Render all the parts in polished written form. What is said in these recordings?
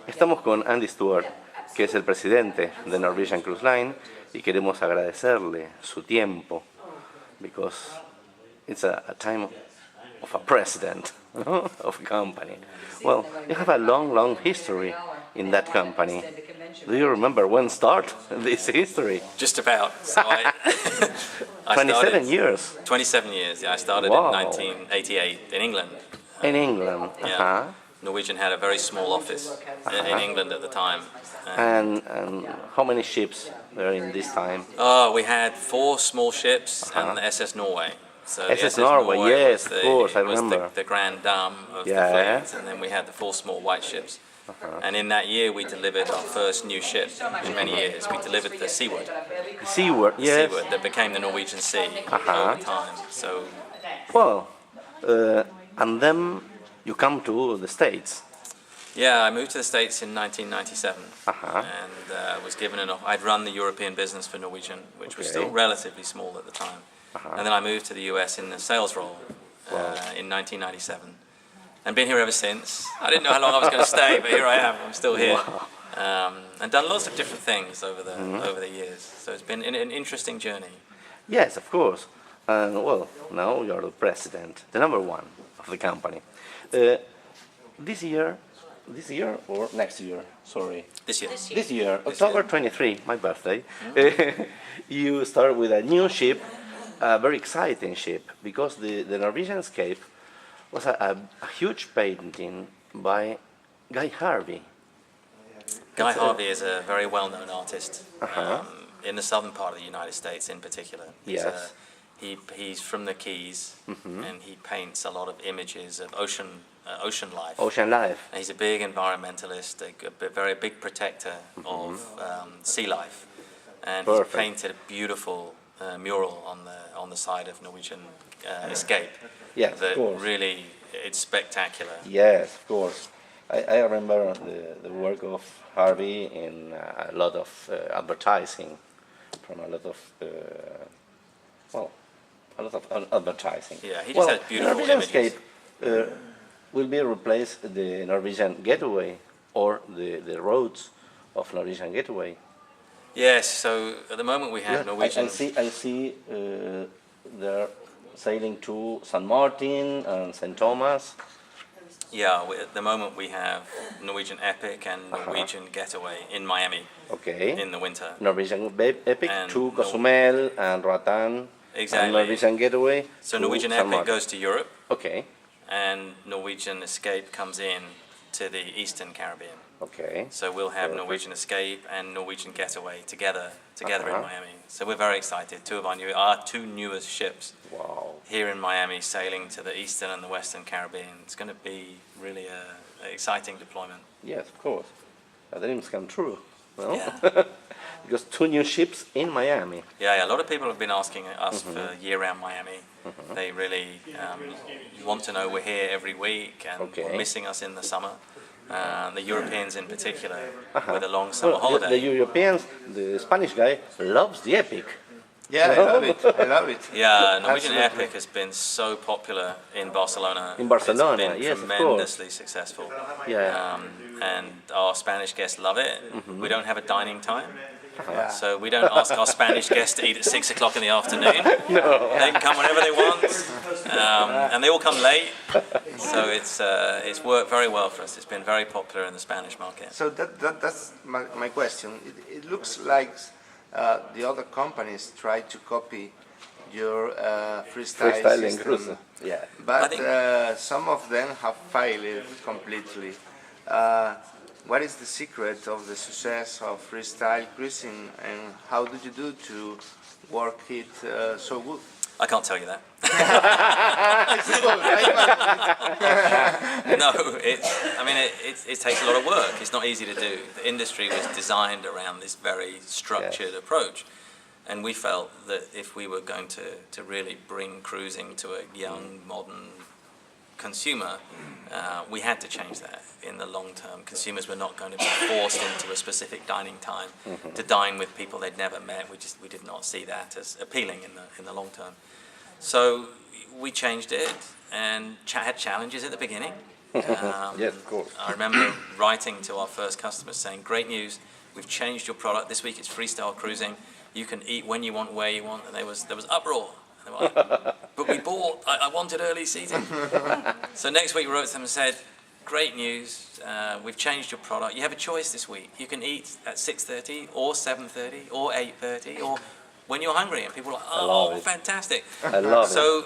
Estamos con Andy Stuart, que es el presidente de Norwegian Cruise Line, y queremos agradecerle su tiempo, because it's a time of a president of a company. Well, you have a long history in that company. Do you remember when start this history? Just about. So I 27 years. 27 years, yeah. I started Wow. in 1988 in England. In England. Yeah. Norwegian had a very small office in England at the time. And how many ships were in this time? Oh, we had 4 small ships and the SS Norway. So the SS Norway, yes, was of course, I remember. Was the grand dame of the fleet, and then we had the 4 small white ships. And in that year, we delivered our first new ship in many years. We delivered the Seaward. Seaward, yes. Seaward, that became the Norwegian Sea over time. So, well, and then you come to the States. yeah, I moved to the States in 1997 and was given I'd run the European business for Norwegian, which was still relatively small at the time. And then I moved to the US in the sales role in 1997. And been here ever since. I didn't know how long I was going to stay, but here I am. I'm still here. And done lots of different things over the years. So it's been an interesting journey. Yes, of course. And well, now you're the president, the number one of the company. This year or next year? Sorry. This year. This year, October 23, my birthday. You start with a new ship, a very exciting ship, because the Norwegian Escape was a huge painting by Guy Harvey. Guy Harvey is a very well-known artist in the southern part of the United States in particular. He's from the Keys, and he paints a lot of images of ocean life. Ocean life. And he's a big environmentalist, a very big protector of sea life. And he's painted a beautiful mural on the side of Norwegian Escape. Yes, of course. Really, it's spectacular. Yes, of course. I remember the work of Harvey in a lot of advertising, from a lot of advertising. Yeah, he just has beautiful Norwegian images. Escape will be replaced the Norwegian Getaway or the roads of Norwegian Getaway. Yes, so at the moment we have Norwegian. I see they're sailing to San Martin and St. Thomas. Yeah, at the moment we have Norwegian Epic and Norwegian Getaway in Miami. Okay. In the winter. Norwegian Epic to Cozumel and Roatan. Exactly. And Norwegian Getaway. So Norwegian Epic goes to Europe. Okay. And Norwegian Escape comes in to the Eastern Caribbean. Okay. So we'll have Norwegian Escape and Norwegian Getaway together in Miami. So we're very excited. Our 2 newest ships here in Miami, sailing to the Eastern and the Western Caribbean. It's going to be really an exciting deployment. Yes, of course. Our dreams come true. No? Yeah. Because 2 new ships in Miami. Yeah, a lot of people have been asking us for year-round Miami. They really want to know we're here every week and we're missing us in the summer. The Europeans in particular, with a long summer holiday. The Europeans, the Spanish guy, loves the Epic. Yeah, I love it. Yeah, Norwegian Epic has been so popular in Barcelona. In Barcelona, it's been yes, tremendously successful. Yeah. And our Spanish guests love it. We don't have a dining time. So we don't ask our Spanish guests to eat at 6 o'clock in the afternoon. No. They can come whenever they want, and they all come late. So it's worked very well for us. It's been very popular in the Spanish market. So that's my question. It looks like the other companies try to copy your freestyling cruise. Yeah. But some of them have failed completely. What is the secret of the success of freestyle cruising, and how did you do to work it so good? I can't tell you that. No, it takes a lot of work. It's not easy to do. The industry was designed around this very structured approach, and we felt that if we were going to really bring cruising to a young, modern consumer, we had to change that in the long term. Consumers were not going to be forced into a specific dining time to dine with people they'd never met. We did not see that as appealing in the long term. So we changed it and had challenges at the beginning. Yes, of course. I remember writing to our first customers saying, great news, we've changed your product. This week it's freestyle cruising. You can eat when you want, where you want. And there was uproar. And they were like, but we bought, I wanted early seating. So next week we wrote to them and said, great news, we've changed your product. You have a choice this week. You can eat at 6:30 or 7:30 or 8:30 or when you're hungry. And people were like, oh, fantastic. I love it. So,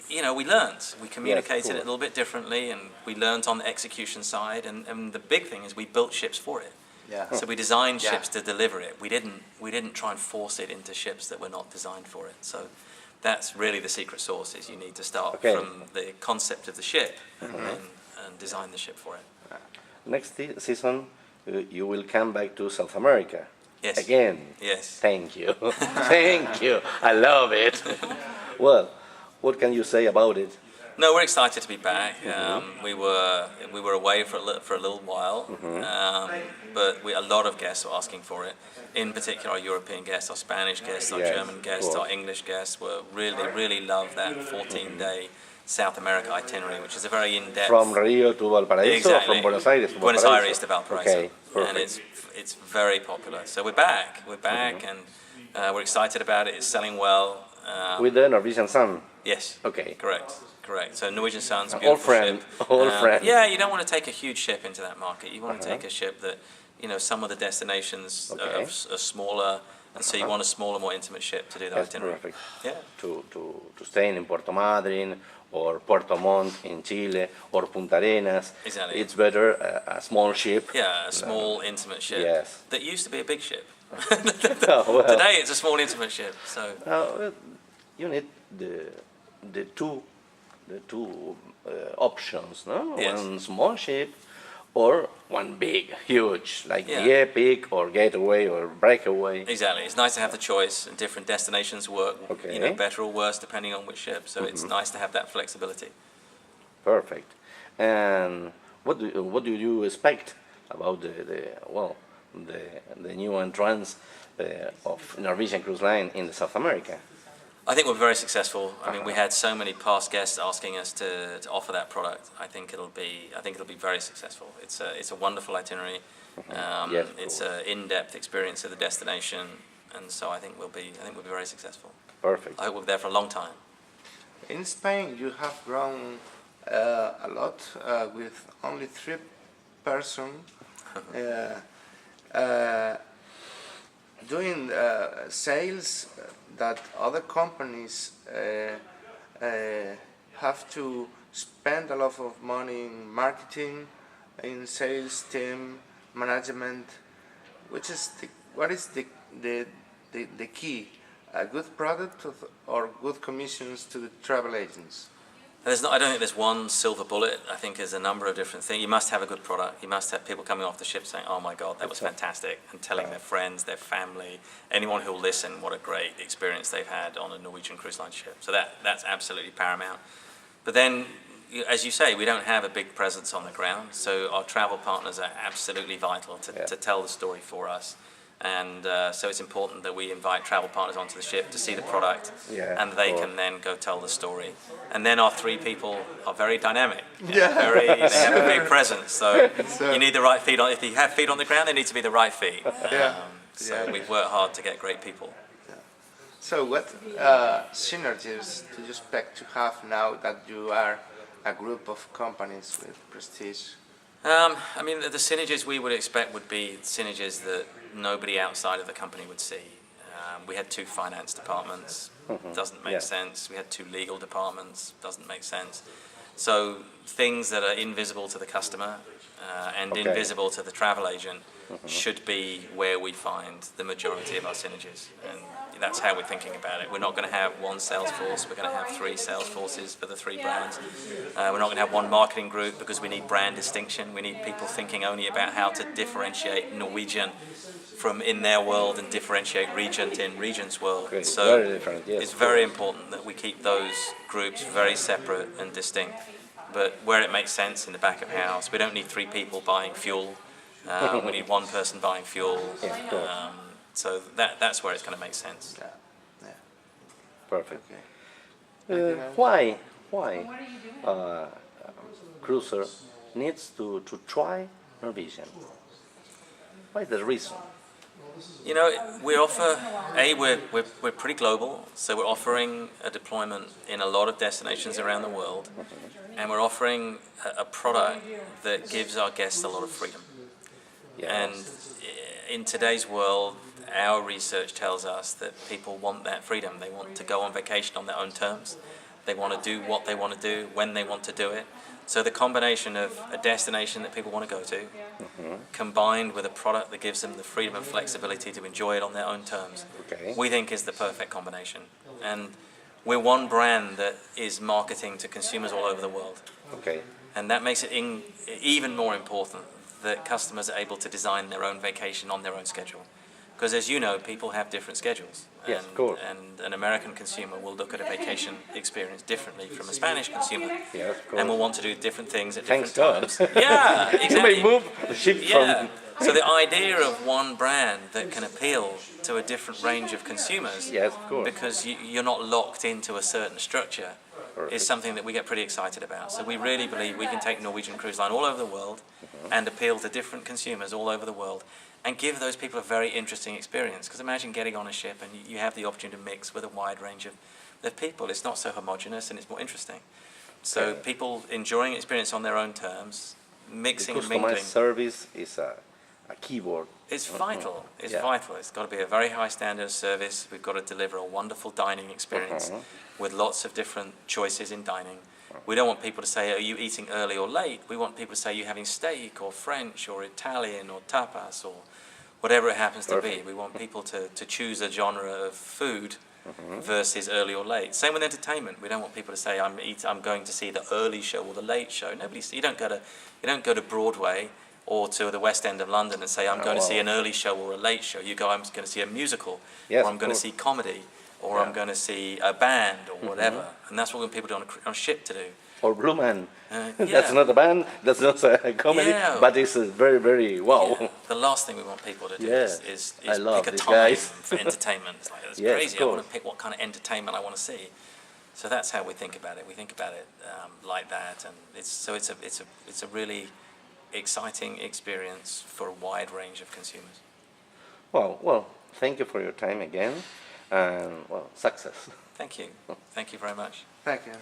we learned. We communicated cool. it a little bit differently, and we learned on the execution side. And the big thing is we built ships for it. Yeah. So we designed ships to deliver it. We didn't try and force it into ships that were not designed for it. So that's really the secret sauce, is you need to start from the concept of the ship and design the ship for it. Next season, you will come back to South America. Yes. Again. Yes. Thank you. Thank you. I love it. Well, what can you say about it? No, we're excited to be back. We were away for a little while, but a lot of guests were asking for it. In particular, our European guests, our Spanish guests, our German guests, our English guests were really loved that 14-day South America itinerary, which is a very in-depth. From Rio to Valparaiso, exactly. or from Buenos Aires to Valparaiso? Buenos Aires to Valparaiso. Okay, perfect. And it's very popular. So we're back. We're back, and we're excited about it. It's selling well. With the Norwegian Sun? Yes. Okay. Correct. So Norwegian Sun's a All beautiful ship. friend. Yeah, you don't want to take a huge ship into that market. You want to take a ship that, some of the destinations are smaller, and so you want a smaller, more intimate ship to do that itinerary. Perfect. Yeah. To stay in Puerto Madryn or Puerto Montt in Chile or Punta Arenas. Exactly. It's better a small ship. Yeah, a small, intimate ship. Yes. That used to be a big ship. Well, Today it's a small, intimate ship. So. You need the two options, no? Yes. One small ship or one big, huge, like the Epic or Getaway or Breakaway. Exactly. It's nice to have the choice, and different destinations work better or worse depending on which ship. So it's nice to have that flexibility. Perfect. And what do you expect about the new entrance of Norwegian Cruise Line in South America? I think we're very successful. I mean, we had so many past guests asking us to offer that product. I think it'll be very successful. It's a wonderful itinerary. It's an in-depth experience of the destination, and so I think we'll be very successful. Perfect. I hope we'll be there for a long time. In Spain, you have grown a lot with only 3 persons doing sales that other companies have to spend a lot of money in marketing, in sales team, management. What is the key? A good product or good commissions to the travel agents? I don't think there's one silver bullet. I think there's a number of different things. You must have a good product. You must have people coming off the ship saying, oh my God, that was fantastic, and telling their friends, their family, anyone who'll listen, what a great experience they've had on a Norwegian Cruise Line ship. So that's absolutely paramount. But then, as you say, we don't have a big presence on the ground, so our travel partners are absolutely vital to tell the story for us. And so it's important that we invite travel partners onto the ship to see the product, and they can then go tell the story. And then our 3 people are very dynamic. They have a big presence. So you need the right feet on. If you have feet on the ground, they need to be the right feet. So we've worked hard to get great people. So what synergies do you expect to have now that you are a group of companies with prestige? I mean, the synergies we would expect would be synergies that nobody outside of the company would see. We had 2 finance departments, doesn't make sense. We had 2 legal departments, doesn't make sense. So things that are invisible to the customer and invisible to the travel agent should be where we find the majority of our synergies. And that's how we're thinking about it. We're not going to have one sales force, we're going to have 3 sales forces for the 3 brands. We're not going to have one marketing group because we need brand distinction. We need people thinking only about how to differentiate Norwegian from in their world and differentiate Regent in Regent's world. Great. So very different, yes. it's very important that we keep those groups very separate and distinct. But where it makes sense in the back of house, we don't need 3 people buying fuel. We need 1 person buying fuel. So that's where it's going to make sense. Perfect. Okay. Why cruiser needs to try Norwegian? What is the reason? You know, we offer, we're pretty global, so we're offering a deployment in a lot of destinations around the world, and we're offering a product that gives our guests a lot of freedom. Yes. And in today's world, our research tells us that people want that freedom. They want to go on vacation on their own terms. They want to do what they want to do, when they want to do it. So the combination of a destination that people want to go to, combined with a product that gives them the freedom and flexibility to enjoy it on their own terms, we think is the perfect combination. And we're one brand that is marketing to consumers all over the world. And that makes it even more important that customers are able to design their own vacation on their own schedule. Because as you know, people have different schedules. Yes, of course. And an American consumer will look at a vacation experience differently from a Spanish consumer. Yes, of course. And will want to do different things at Thanks different God. times. Yeah, exactly. You may move the ship Yeah. from... So the idea of one brand that can appeal to a different range of consumers, Yes, of course. because you're not locked into a certain structure, Perfect. is something that we get pretty excited about. So we really believe we can take Norwegian Cruise Line all over the world and appeal to different consumers all over the world and give those people a very interesting experience. Because imagine getting on a ship and you have the opportunity to mix with a wide range of people. It's not so homogenous and it's more interesting. So people enjoying experience on their own terms, mixing and mingling. Customized service is a keyword. It's vital. It's Yeah. vital. It's got to be a very high standard of service. We've got to deliver a wonderful dining experience with lots of different choices in dining. We don't want people to say, are you eating early or late? We want people to say, are you having steak or French or Italian or tapas or whatever it happens to be. We want people to choose a genre of food versus early or late. Same with entertainment. We don't want people to say, I'm going to see the early show or the late show. You don't go to Broadway or to the West End of London and say, I'm going to see an early show or a late show. You go, I'm going to see a musical, Yes, or I'm going to see comedy, or I'm going to see a band, or whatever. And that's what we want people on a ship to do. Or Blue Man. Yeah. That's not a band, that's not a comedy, Yeah. but it's a very, very wow. Yeah. The last thing we want people to do Yeah. is I love pick a these time guys. for entertainment. It's like, that's Yes, crazy. of I want course. to pick what kind of entertainment I want to see. So that's how we think about it. We think about it like that, and it's a really exciting experience for a wide range of consumers. Well, thank you for your time again, and well, success. Thank you. Thank you very much. Thank you.